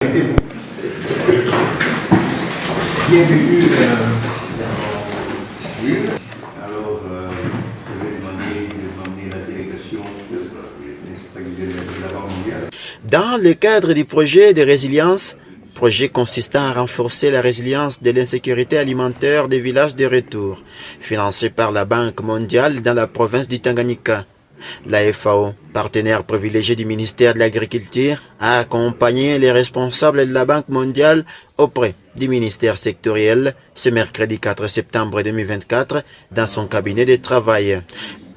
Invitez-vous. Bienvenue. Alors, je vais demander la délégation de la Banque mondiale. Dans le cadre du projet de résilience, projet consistant à renforcer la résilience de l'insécurité alimentaire des villages de retour, financé par la Banque mondiale dans la province du Tanganyika. La FAO, partenaire privilégié du ministère de l'Agriculture, a accompagné les responsables de la Banque mondiale auprès du ministère sectoriel ce mercredi 4 septembre 2024 dans son cabinet de travail.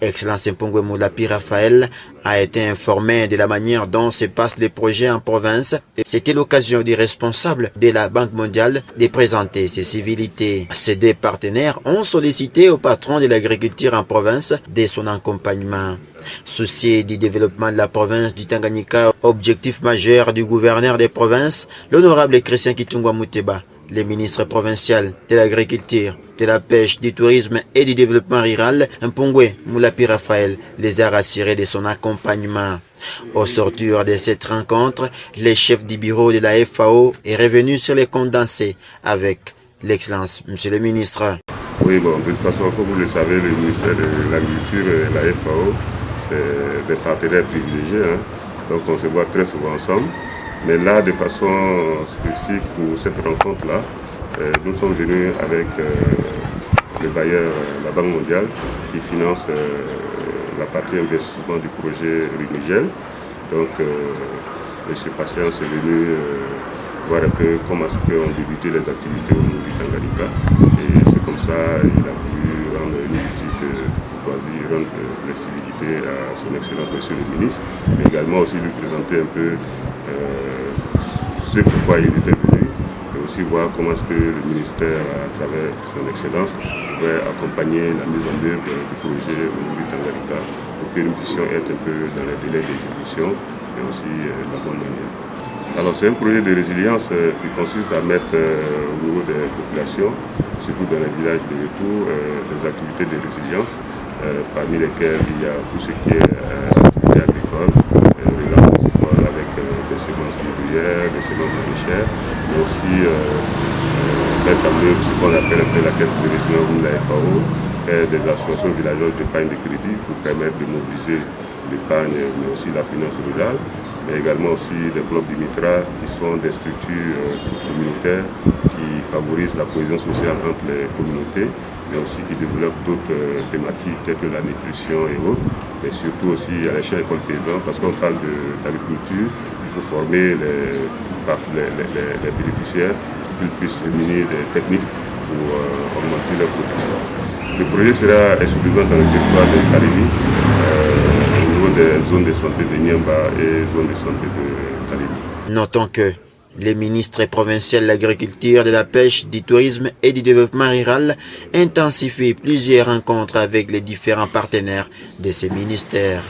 Excellence Mpongwe Moulapi Raphaël a été informé de la manière dont se passent les projets en province. C'était l'occasion du responsable de la Banque mondiale de présenter ses civilités. Ces deux partenaires ont sollicité au patron de l'agriculture en province de son accompagnement. Souci du développement de la province du Tanganyika, objectif majeur du gouverneur des provinces, l'honorable Christian Kitungwa Muteba, le ministre provincial de l'agriculture, de la pêche, du tourisme et du développement rural, Mpongwe Moulapi Raphaël, les a rassurés de son accompagnement. Au sortir de cette rencontre, le chef du bureau de la FAO est revenu sur les condensés avec l'excellence, monsieur le ministre. Oui, bon, de toute façon, comme vous le savez, le ministère de l'Agriculture et la FAO, c'est des partenaires privilégiés, hein. Donc on se voit très souvent ensemble. Mais là, de façon spécifique pour cette rencontre-là, nous sommes venus avec le bailleur, la Banque mondiale, qui finance la partie investissement du projet Runigel. Donc, M. Patience est venu voir un peu comment ont débuté les activités au niveau du Tanganyika. Et c'est comme ça qu'il a voulu rendre une visite courtoisie, rendre les civilités à son Excellence, Monsieur le ministre, mais également aussi lui présenter un peu ce pourquoi il était venu, et aussi voir comment est-ce que le ministère, à travers son Excellence, pouvait accompagner la mise en œuvre du projet au niveau du Tanganyika pour que nous puissions être un peu dans les délais d'exécution et aussi la bonne manière. Alors c'est un projet de résilience qui consiste à mettre au niveau des populations, surtout dans les villages de retour, des activités de résilience, parmi lesquelles il y a tout ce qui est activité agricole, relance agricole avec des semences vivrières, des semences maraîchères, mais aussi mettre en œuvre ce qu'on appelle la caisse de résilience ou la FAO, faire des associations villageoises d'épargne de crédit pour permettre de mobiliser l'épargne, mais aussi la finance rurale, mais également aussi des clubs d'Imitra qui sont des structures communautaires qui favorisent la cohésion sociale entre les communautés, mais aussi qui développent d'autres thématiques telles que la nutrition et autres, mais surtout aussi à l'échelle école paysan, parce qu'on parle d'agriculture, il faut former les bénéficiaires pour qu'ils puissent éliminer des techniques pour augmenter leur production. Le projet sera exclusivement dans le territoire de Kalemi, au niveau des zones de santé de Niamba et zones de santé de Kalemi. Notons que les ministres provinciaux de l'agriculture, de la pêche, du tourisme et du développement rural intensifient plusieurs rencontres avec les différents partenaires de ces ministères.